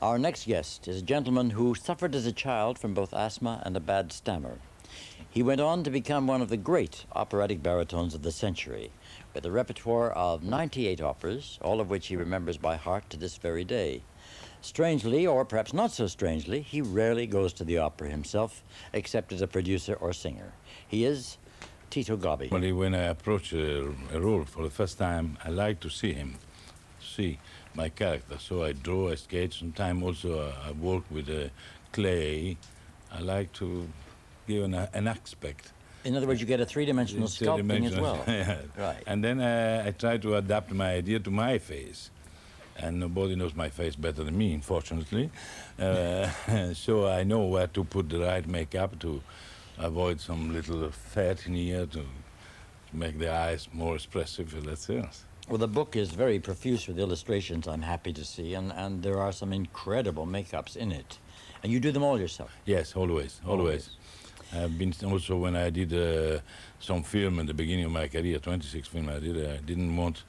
Our next guest is a gentleman who suffered as a child from both asthma and a bad stammer. He went on to become one of the great operatic baritones of the century, with a repertoire of 98 operas, all of which he remembers by heart to this very day. Strangely, or perhaps not so strangely, he rarely goes to the opera himself, except as a producer or singer. He is Tito Gobbi. Only when I approach a role for the first time, I like to see him, see my character. So I draw, I sketch. Sometimes also I work with clay. I like to give an aspect. In other words, you get a three-dimensional sculpting as well. Yeah. Right. And then I try to adapt my idea to my face. And nobody knows my face better than me, unfortunately. So I know where to put the right makeup to avoid some little fat in here to make the eyes more expressive. That's it. Well, the book is very profuse with illustrations, I'm happy to see, and there are some incredible makeups in it. And you do them all yourself? Yes, always. I've been also, when I did some film in the beginning of my career, 26 film I didn't want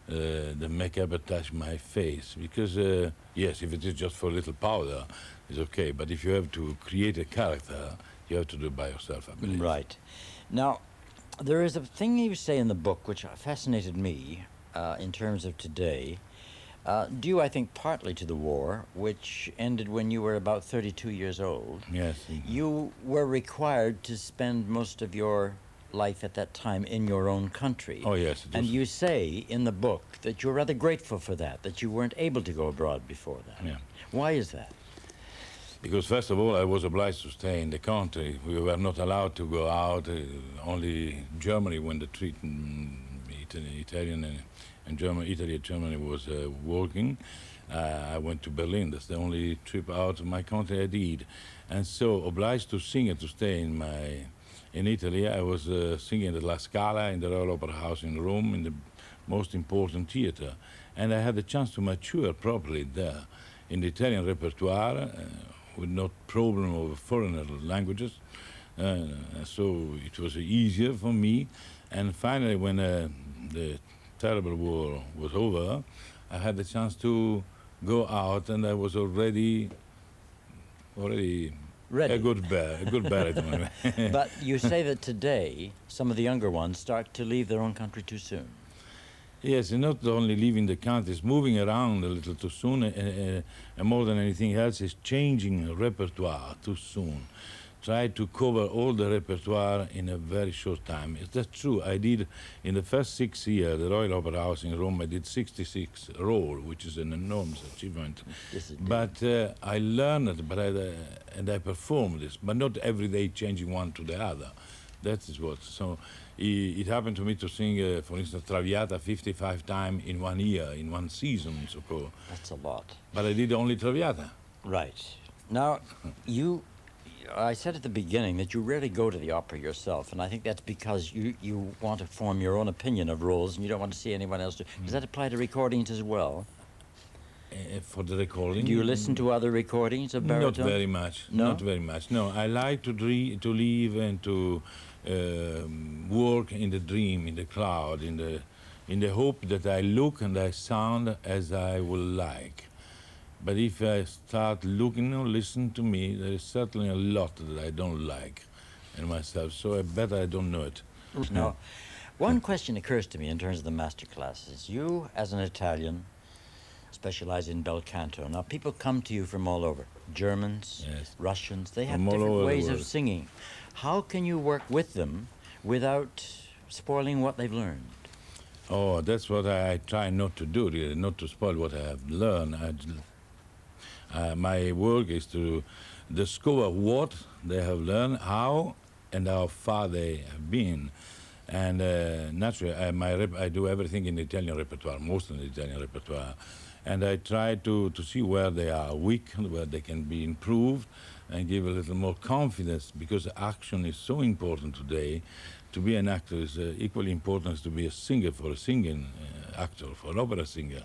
the makeup attached my face, because yes, if it is just for a little powder, it's okay, but if you have to create a character, you have to do it by yourself, I believe. Right. Now, there is a thing you say in the book which fascinated me in terms of today, due, I think, partly to the war, which ended when you were about 32 years old. Yes. You were required to spend most of your life at that time in your own country. Oh, yes. And you say in the book that you're rather grateful for that you weren't able to go abroad before that. Yeah. Why is that? Because first of all, I was obliged to stay in the country. We were not allowed to go out. Only Germany, when the treaty, Italy and Germany was working. I went to Berlin. That's the only trip out of my country I did. And so obliged to sing and to stay in Italy. I was singing at the La Scala in the Royal Opera House in Rome, in the most important theater. And I had the chance to mature properly there in the Italian repertoire with no problem of foreign languages. So it was easier for me. And finally, when the terrible war was over, I had the chance to go out, and I was already ready. A good baritone. But you say that today, some of the younger ones start to leave their own country too soon. Yes, and not only leaving the country, it's moving around a little too soon, and more than anything else, is changing repertoire too soon. Try to cover all the repertoire in a very short time. Is that true? I did, in the first 6 years, the Royal Opera House in Rome, I did 66 roles, which is an enormous achievement. But I learned it, and I performed this, but not every day changing one to the other. That is what. So it happened to me to sing, for instance, Traviata 55 times in 1 year, in 1 season, so-called. That's a lot. But I did only Traviata. Right. Now, I said at the beginning that you rarely go to the opera yourself, and I think that's because you want to form your own opinion of roles, and you don't want to see anyone else do. Does that apply to recordings as well? For the recording? Do you listen to other recordings of baritone? Not very much. No? Not very much. No, I like to live and to work in the dream, in the cloud, in the hope that I look and I sound as I would like. But if I start looking or listen to me, there is certainly a lot that I don't like in myself, so I bet I don't know it. Now, one question occurs to me in terms of the Masterclasses. You, as an Italian, specialize in bel canto. Now, people come to you from all over. Germans, yes. Russians, they have different ways of singing. How can you work with them without spoiling what they've learned? Oh, that's what I try not to do, really, not to spoil what I have learned. My work is to discover what they have learned, how and how far they have been. And naturally, I do everything in the Italian repertoire, most in the Italian repertoire. And I try to see where they are weak, where they can be improved, and give a little more confidence, because action is so important today. To be an actor is equally important as to be a singer for a singing actor, for an opera singer.